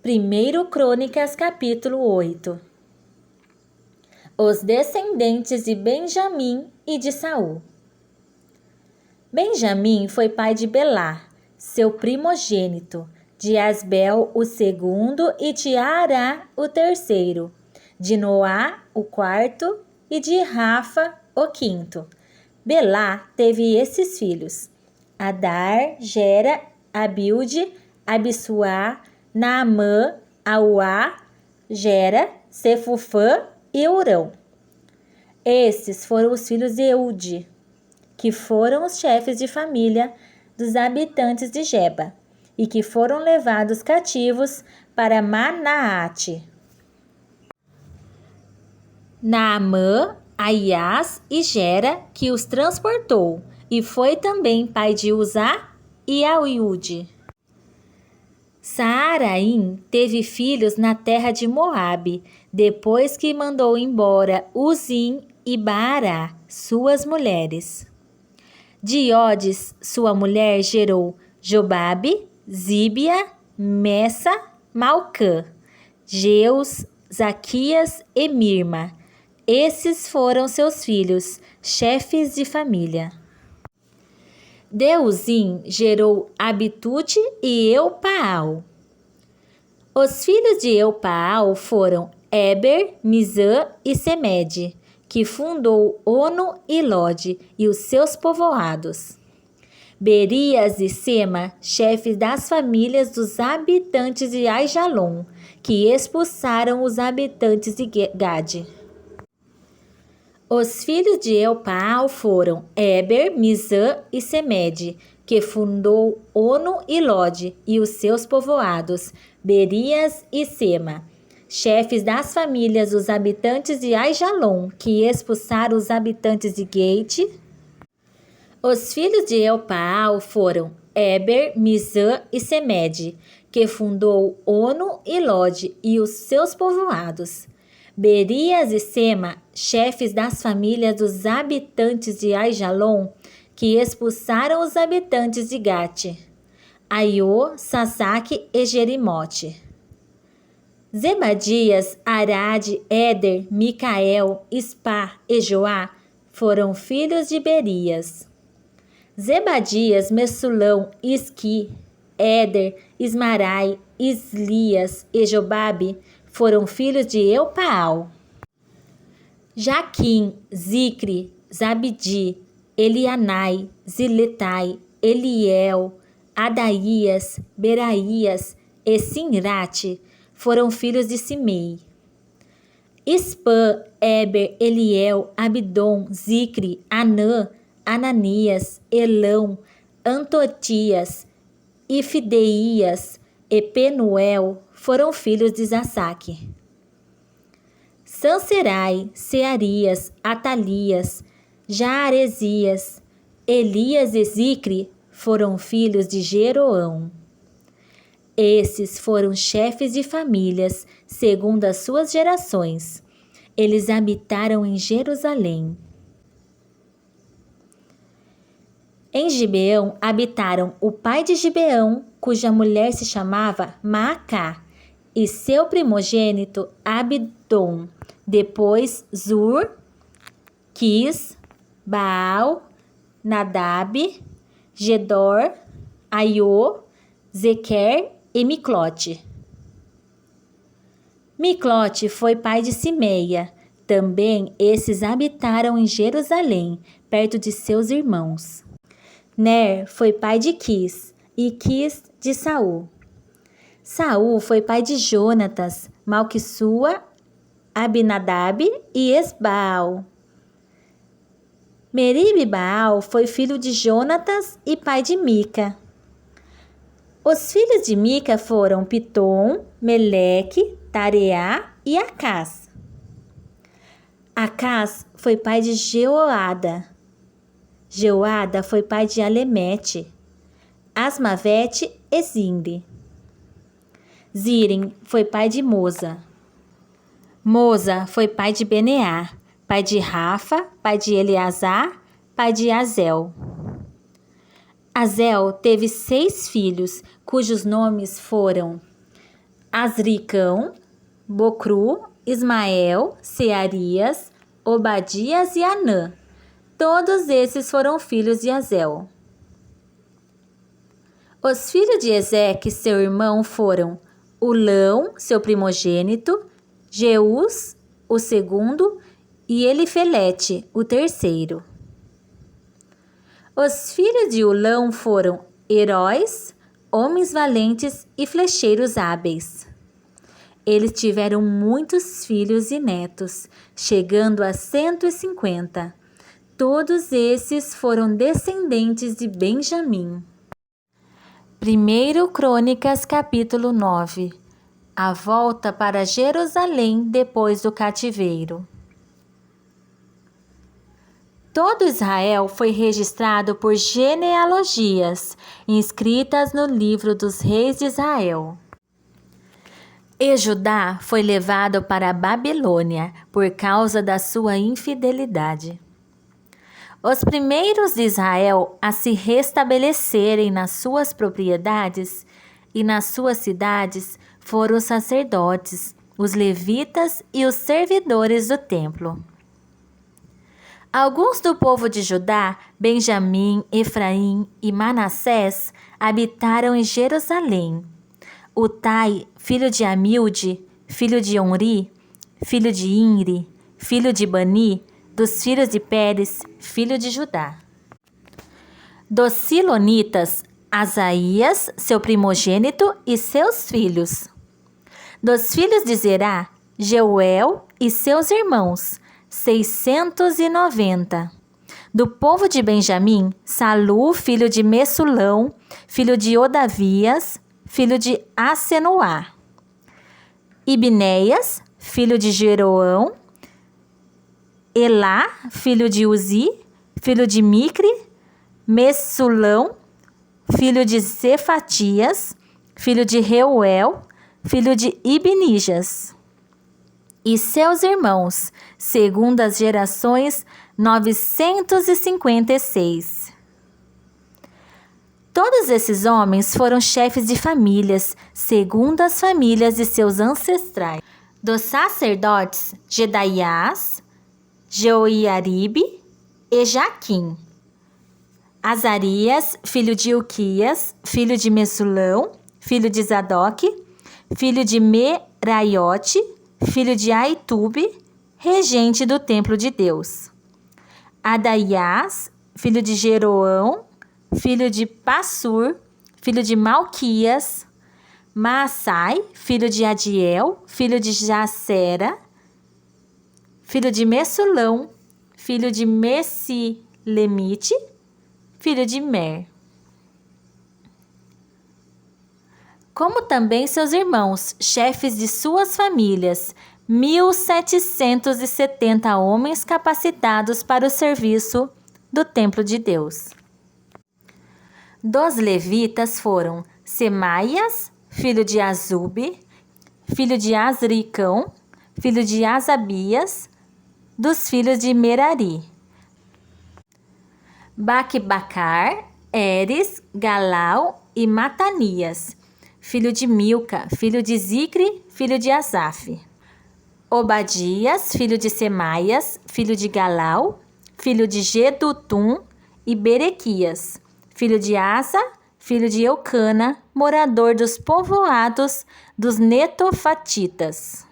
1 Crônicas, capítulo 8. Os descendentes de Benjamim e de Saul. Benjamim foi pai de Belá, seu primogênito, de Asbel o segundo e de Ará o terceiro, de Noá o quarto e de Rafa o quinto. Belá teve esses filhos: Adar, Gera, Abilde, Abissuá, Naamã, Auá, Gera, Sefufã e Urão. Esses foram os filhos de Eude, que foram os chefes de família dos habitantes de Geba, e que foram levados cativos para Manaate. Naamã, Aias e Gera, que os transportou, e foi também pai de Uzá e Auiúde. Saaraim teve filhos na terra de Moabe, depois que mandou embora Uzim e Baará, suas mulheres. De Odes, sua mulher, gerou Jobabe, Zíbia, Messa, Malcã, Jeus, Zaquias e Mirma. Esses foram seus filhos, chefes de família. De Uzim gerou Abitude e Eupaal. Os filhos de Eupaal foram Eber, Mizã e Semede, que fundou Ono e Lode e os seus povoados. Berias e Sema, chefes das famílias dos habitantes de Aijalon, que expulsaram os habitantes de Gade. Os filhos de Eupaal foram Eber, Mizã e Semede, que fundou Ono e Lode e os seus povoados, Berias e Sema, chefes das famílias dos habitantes de Aijalon, que expulsaram os habitantes de Gate. Os filhos de Eupaal foram Eber, Mizã e Semede, que fundou Ono e Lode e os seus povoados, Berias e Sema, chefes das famílias dos habitantes de Aijalon, que expulsaram os habitantes de Gate, Aiô, Sasaque e Jerimote. Zebadias, Arade, Éder, Micael, Ispá e Joá foram filhos de Berias. Zebadias, Messulão, Isqui, Éder, Ismarai, Islias e Jobabe foram filhos de Eupaal. Jaquim, Zicre, Zabdi, Elianai, Ziletai, Eliel, Adaías, Beraías e Sinrate foram filhos de Simei. Ispã, Eber, Eliel, Abdom, Zicre, Anã, Ananias, Elão, Antotias, Ifideias e Penuel foram filhos de Zasaque. Sanserai, Searias, Atalias, Jaaresias, Elias e Zicre foram filhos de Jeroão. Esses foram chefes de famílias, segundo as suas gerações. Eles habitaram em Jerusalém. Em Gibeão habitaram o pai de Gibeão, cuja mulher se chamava Maacá, e seu primogênito Abdom, depois Zur, Quis, Baal, Nadab, Gedor, Aiô, Zequer e Miclote. Miclote foi pai de Simeia. Também esses habitaram em Jerusalém, perto de seus irmãos. Ner foi pai de Quis, e Quis de Saul. Saul foi pai de Jonatas, Malquissua, Abinadab e Esbaal. Meribe-Baal foi filho de Jonatas e pai de Mica. Os filhos de Mica foram Pitom, Meleque, Tareá e Acás. Acás foi pai de Jeoada. Jeoada foi pai de Alemete, Asmavete e Zimri. Zirim foi pai de Moza. Moza foi pai de Beneá, pai de Rafa, pai de Eleazar, pai de Azel. Azel teve 6 filhos, cujos nomes foram Azricão, Bocru, Ismael, Searias, Obadias e Anã. Todos esses foram filhos de Azel. Os filhos de Ezeque, seu irmão, foram Ulão, seu primogênito, Jeús, o segundo, e Elifelete, o terceiro. Os filhos de Ulão foram heróis, homens valentes e flecheiros hábeis. Eles tiveram muitos filhos e netos, chegando a 150. Todos esses foram descendentes de Benjamim. 1 Crônicas, capítulo 9. A volta para Jerusalém depois do cativeiro. Todo Israel foi registrado por genealogias, inscritas no livro dos reis de Israel. E Judá foi levado para a Babilônia por causa da sua infidelidade. Os primeiros de Israel a se restabelecerem nas suas propriedades e nas suas cidades foram os sacerdotes, os levitas e os servidores do templo. Alguns do povo de Judá, Benjamim, Efraim e Manassés habitaram em Jerusalém. Utai, filho de Amilde, filho de Onri, filho de Inri, filho de Bani, dos filhos de Pérez, filho de Judá. Dos Silonitas, Asaías, seu primogênito, e seus filhos. Dos filhos de Zerá, Jeuel e seus irmãos, 690. Do povo de Benjamim, Salu, filho de Messulão, filho de Odavias, filho de Asenuá. Ibneias, filho de Jeroão, Elá, filho de Uzi, filho de Micre, Messulão, filho de Cefatias, filho de Reuel, filho de Ibnijas. E seus irmãos, segundo as gerações, 956. Todos esses homens foram chefes de famílias, segundo as famílias de seus ancestrais. Dos sacerdotes, Jedaiás, Joiaribe e Jaquim. Azarias, filho de Uquias, filho de Messulão, filho de Zadok, filho de Meraiote, filho de Aitube, regente do templo de Deus. Adaias, filho de Jeroão, filho de Passur, filho de Malquias. Maassai, filho de Adiel, filho de Jacera, filho de Messulão, filho de Messilemite, filho de Mer. Como também seus irmãos, chefes de suas famílias, 1.770 homens capacitados para o serviço do templo de Deus. Dos levitas foram Semaias, filho de Azube, filho de Azricão, filho de Asabias, dos filhos de Merari. Baquibacar, Eres, Galau e Matanias, filho de Milca, filho de Zicre, filho de Asaf. Obadias, filho de Semaias, filho de Galau, filho de Gedutum e Berequias, filho de Asa, filho de Eucana, morador dos povoados dos Netofatitas.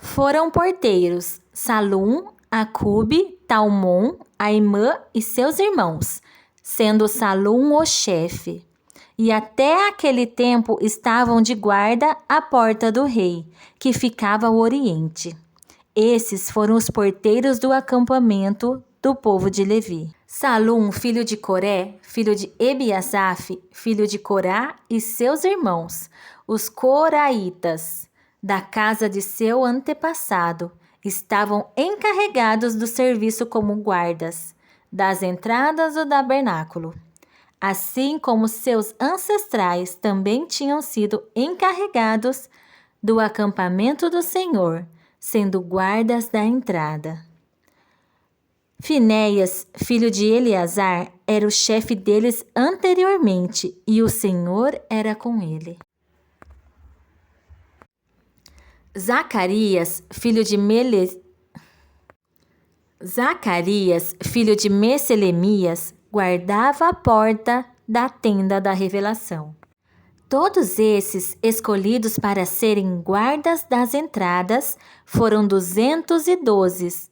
Foram porteiros Salum, Acube, Talmon, Aimã e seus irmãos, sendo Salum o chefe. E até aquele tempo estavam de guarda à porta do rei, que ficava ao oriente. Esses foram os porteiros do acampamento do povo de Levi. Salum, filho de Coré, filho de Ebiasaf, filho de Corá e seus irmãos, os coraitas, da casa de seu antepassado, estavam encarregados do serviço como guardas, das entradas do tabernáculo. Assim como seus ancestrais também tinham sido encarregados do acampamento do Senhor, sendo guardas da entrada. Finéias, filho de Eleazar, era o chefe deles anteriormente, e o Senhor era com ele. Zacarias, filho de Messelemias, guardava a porta da tenda da revelação. Todos esses, escolhidos para serem guardas das entradas, foram 212,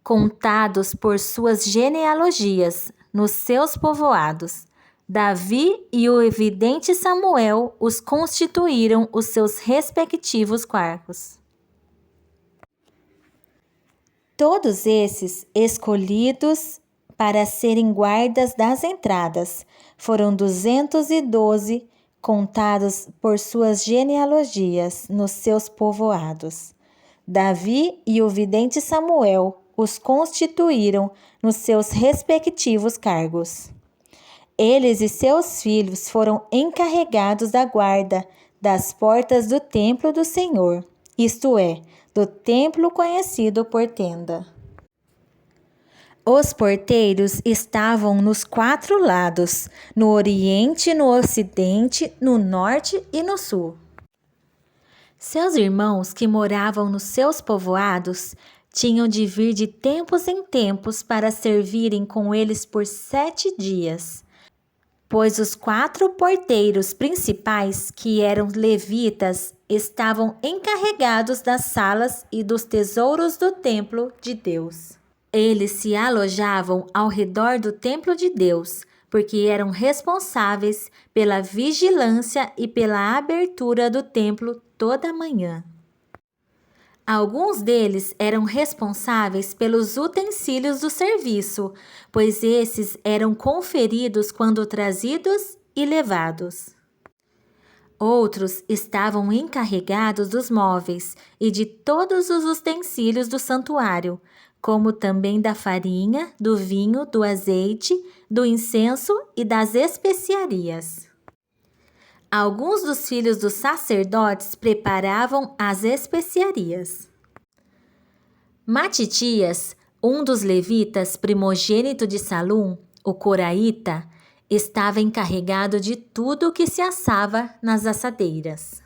contados por suas genealogias, nos seus povoados. Davi e o evidente Samuel os constituíram os seus respectivos cargos. Todos esses, escolhidos para serem guardas das entradas, foram 212, contados por suas genealogias, nos seus povoados. Davi e o vidente Samuel os constituíram nos seus respectivos cargos. Eles e seus filhos foram encarregados da guarda das portas do templo do Senhor, isto é, do templo conhecido por tenda. Os porteiros estavam nos 4 lados, no oriente, no ocidente, no norte e no sul. Seus irmãos que moravam nos seus povoados tinham de vir de tempos em tempos para servirem com eles por 7 dias, pois os 4 porteiros principais, que eram levitas, estavam encarregados das salas e dos tesouros do templo de Deus. Eles se alojavam ao redor do templo de Deus, porque eram responsáveis pela vigilância e pela abertura do templo toda manhã. Alguns deles eram responsáveis pelos utensílios do serviço, pois esses eram conferidos quando trazidos e levados. Outros estavam encarregados dos móveis e de todos os utensílios do santuário, como também da farinha, do vinho, do azeite, do incenso e das especiarias. Alguns dos filhos dos sacerdotes preparavam as especiarias. Matitias, um dos levitas, primogênito de Salum, o coraíta, estava encarregado de tudo o que se assava nas assadeiras.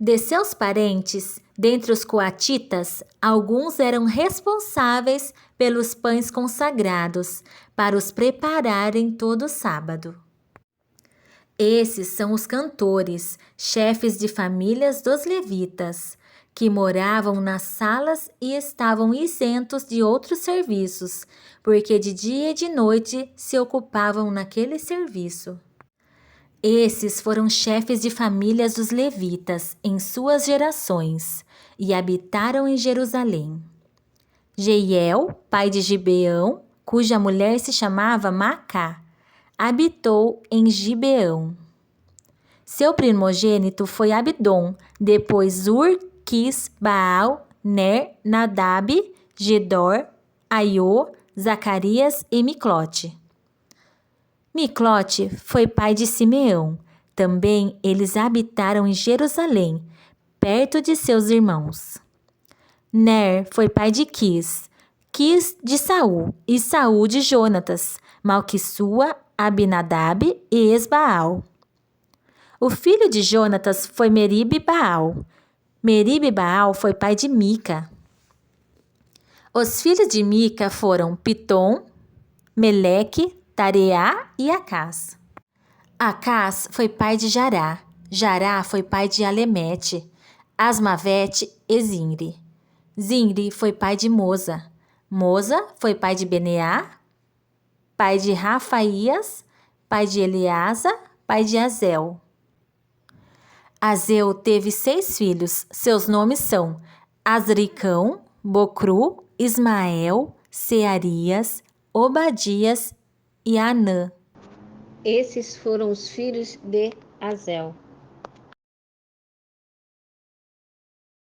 De seus parentes, dentre os coatitas, alguns eram responsáveis pelos pães consagrados, para os prepararem todo sábado. Esses são os cantores, chefes de famílias dos levitas, que moravam nas salas e estavam isentos de outros serviços, porque de dia e de noite se ocupavam naquele serviço. Esses foram chefes de famílias dos levitas em suas gerações e habitaram em Jerusalém. Jeiel, pai de Gibeão, cuja mulher se chamava Macá, habitou em Gibeão. Seu primogênito foi Abdom, depois Ur, Quis, Baal, Ner, Nadab, Gedor, Aiô, Zacarias e Miclote. Miclote foi pai de Simeão. Também eles habitaram em Jerusalém, perto de seus irmãos. Ner foi pai de Quis, Quis de Saul e Saul de Jonatas, Malquissua, Abinadab e Esbaal. O filho de Jonatas foi Meribe-Baal. Meribe-Baal foi pai de Mica. Os filhos de Mica foram Pitom, Meleque, Tareá e Acás. Acás foi pai de Jará. Jará foi pai de Alemete, Asmavete e Zinri. Zinri foi pai de Moza. Moza foi pai de Beneá, pai de Rafaías, pai de Eleasa, pai de Azel. Azeu teve 6 filhos. Seus nomes são Azricão, Bocru, Ismael, Searias, Obadias e Anã. Esses foram os filhos de Azel.